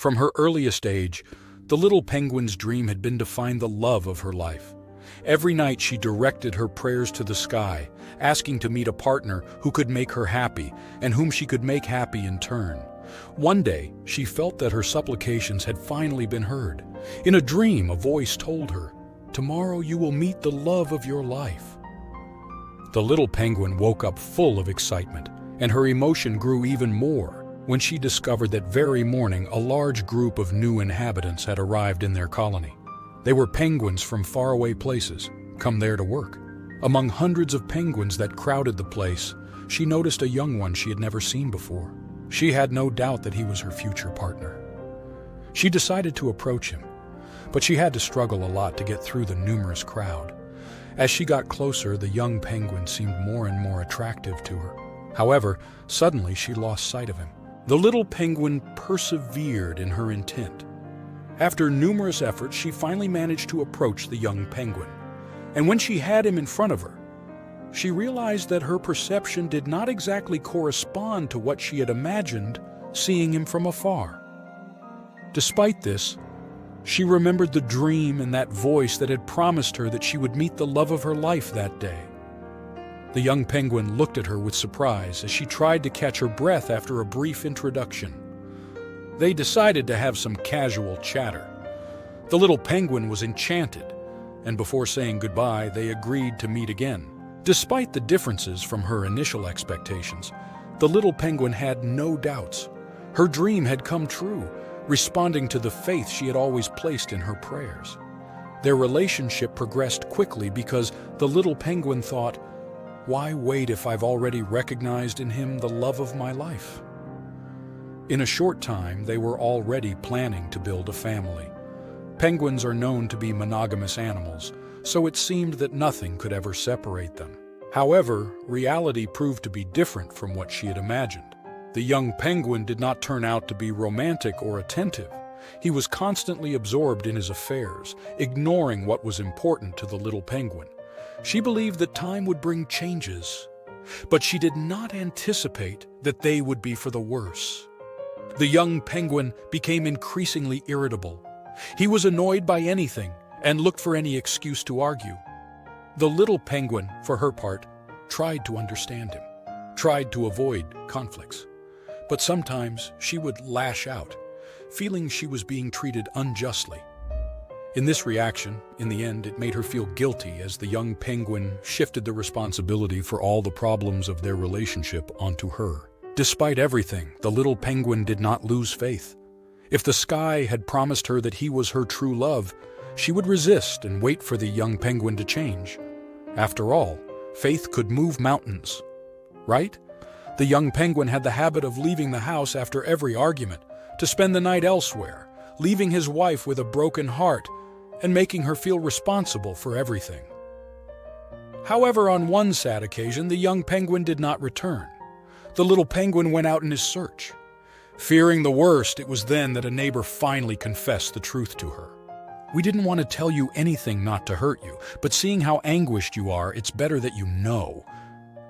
From her earliest age, the little penguin's dream had been to find the love of her life. Every night she directed her prayers to the sky, asking to meet a partner who could make her happy and whom she could make happy in turn. One day, she felt that her supplications had finally been heard. In a dream, a voice told her, "Tomorrow you will meet the love of your life." The little penguin woke up full of excitement, and her emotion grew even more when she discovered that very morning a large group of new inhabitants had arrived in their colony. They were penguins from faraway places, come there to work. Among hundreds of penguins that crowded the place, she noticed a young one she had never seen before. She had no doubt that he was her future partner. She decided to approach him, but she had to struggle a lot to get through the numerous crowd. As she got closer, the young penguin seemed more and more attractive to her. However, suddenly she lost sight of him. The little penguin persevered in her intent. After numerous efforts, she finally managed to approach the young penguin. And when she had him in front of her, she realized that her perception did not exactly correspond to what she had imagined seeing him from afar. Despite this, she remembered the dream and that voice that had promised her that she would meet the love of her life that day. The young penguin looked at her with surprise as she tried to catch her breath after a brief introduction. They decided to have some casual chatter. The little penguin was enchanted, and before saying goodbye, they agreed to meet again. Despite the differences from her initial expectations, the little penguin had no doubts. Her dream had come true, responding to the faith she had always placed in her prayers. Their relationship progressed quickly because the little penguin thought, "Why wait if I've already recognized in him the love of my life?" In a short time, they were already planning to build a family. Penguins are known to be monogamous animals, so it seemed that nothing could ever separate them. However, reality proved to be different from what she had imagined. The young penguin did not turn out to be romantic or attentive. He was constantly absorbed in his affairs, ignoring what was important to the little penguin. She believed that time would bring changes, but she did not anticipate that they would be for the worse. The young penguin became increasingly irritable. He was annoyed by anything and looked for any excuse to argue. The little penguin, for her part, tried to understand him, tried to avoid conflicts. But sometimes she would lash out, feeling she was being treated unjustly. In this reaction, in the end, it made her feel guilty as the young penguin shifted the responsibility for all the problems of their relationship onto her. Despite everything, the little penguin did not lose faith. If the sky had promised her that he was her true love, she would resist and wait for the young penguin to change. After all, faith could move mountains, right? The young penguin had the habit of leaving the house after every argument to spend the night elsewhere, leaving his wife with a broken heart and making her feel responsible for everything. However, on one sad occasion, the young penguin did not return. The little penguin went out in his search. Fearing the worst, it was then that a neighbor finally confessed the truth to her. "We didn't want to tell you anything not to hurt you, but seeing how anguished you are, it's better that you know.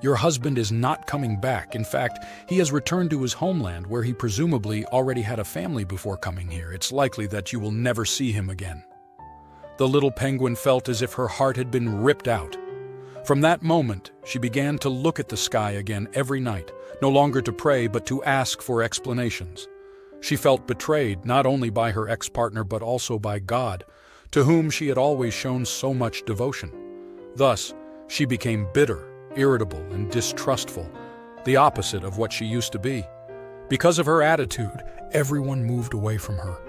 Your husband is not coming back. In fact, he has returned to his homeland where he presumably already had a family before coming here. It's likely that you will never see him again." The little penguin felt as if her heart had been ripped out. From that moment, she began to look at the sky again every night, no longer to pray but to ask for explanations. She felt betrayed not only by her ex-partner but also by God, to whom she had always shown so much devotion. Thus, she became bitter, irritable, and distrustful, the opposite of what she used to be. Because of her attitude, everyone moved away from her,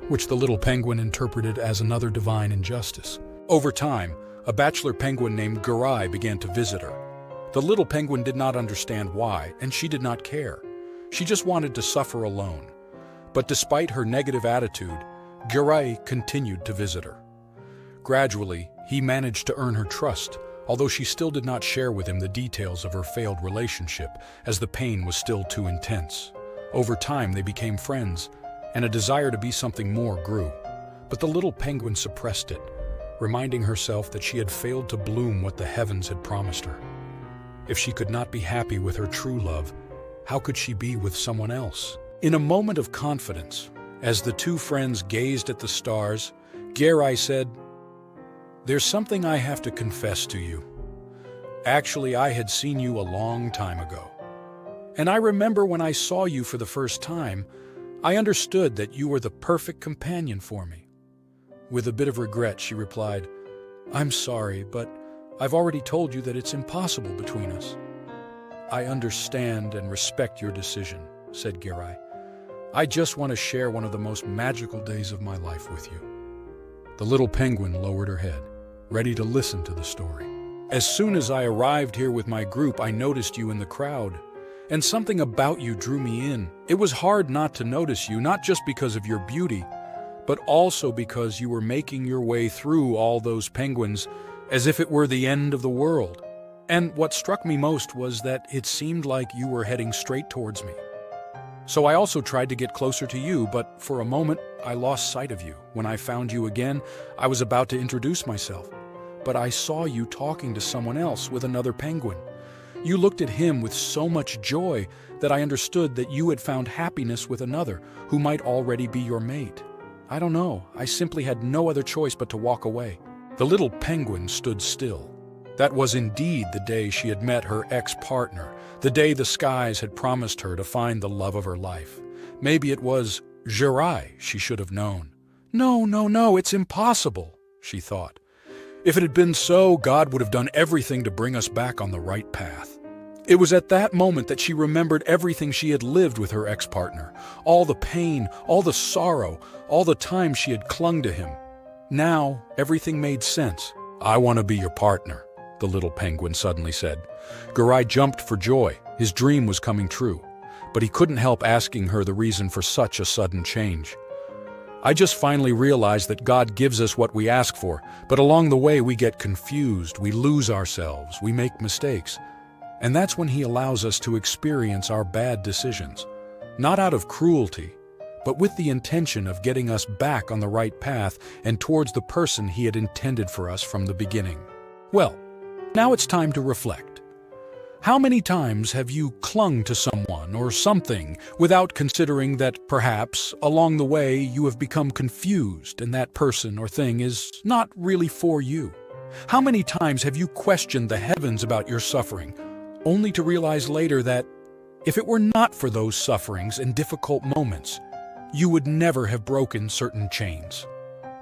which the little penguin interpreted as another divine injustice. Over time, a bachelor penguin named Garai began to visit her. The little penguin did not understand why, and she did not care. She just wanted to suffer alone. But despite her negative attitude, Garai continued to visit her. Gradually, he managed to earn her trust, although she still did not share with him the details of her failed relationship, as the pain was still too intense. Over time, they became friends, and a desire to be something more grew. But the little penguin suppressed it, reminding herself that she had failed to bloom what the heavens had promised her. If she could not be happy with her true love, how could she be with someone else? In a moment of confidence, As the two friends gazed at the stars, Gerai said, "There's something I have to confess to you. Actually, I had seen you a long time ago. And I remember when I saw you for the first time, I understood that you were the perfect companion for me." With a bit of regret, she replied, "I'm sorry, but I've already told you that it's impossible between us." "I understand and respect your decision," said Gerai. "I just want to share one of the most magical days of my life with you." The little penguin lowered her head, ready to listen to the story. "As soon as I arrived here with my group, I noticed you in the crowd, and something about you drew me in. It was hard not to notice you, not just because of your beauty, but also because you were making your way through all those penguins as if it were the end of the world. And what struck me most was that it seemed like you were heading straight towards me. So I also tried to get closer to you, but for a moment I lost sight of you. When I found you again, I was about to introduce myself, but I saw you talking to someone else with another penguin. You looked at him with so much joy that I understood that you had found happiness with another who might already be your mate. I don't know, I simply had no other choice but to walk away." The little penguin stood still. That was indeed the day she had met her ex-partner, the day the skies had promised her to find the love of her life. Maybe it was Gerai she should have known. No, it's impossible," she thought. "If it had been so, God would have done everything to bring us back on the right path." It was at that moment that she remembered everything she had lived with her ex-partner, all the pain, all the sorrow, all the time she had clung to him. Now, everything made sense. "I want to be your partner," the little penguin suddenly said. Gerai jumped for joy. His dream was coming true, but he couldn't help asking her the reason for such a sudden change. "I just finally realized that God gives us what we ask for, but along the way we get confused, we lose ourselves, we make mistakes. And that's when He allows us to experience our bad decisions, not out of cruelty, but with the intention of getting us back on the right path and towards the person He had intended for us from the beginning." Well, now it's time to reflect. How many times have you clung to someone or something without considering that perhaps along the way you have become confused and that person or thing is not really for you? How many times have you questioned the heavens about your suffering, only to realize later that if it were not for those sufferings and difficult moments, you would never have broken certain chains?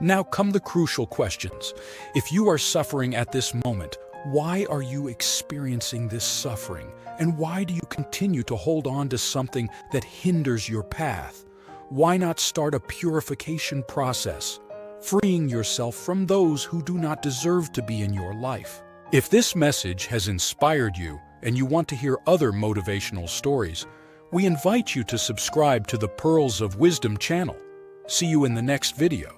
Now come the crucial questions. If you are suffering at this moment, why are you experiencing this suffering? And why do you continue to hold on to something that hinders your path? Why not start a purification process, freeing yourself from those who do not deserve to be in your life? If this message has inspired you and you want to hear other motivational stories, we invite you to subscribe to the Pearls of Wisdom channel. See you in the next video.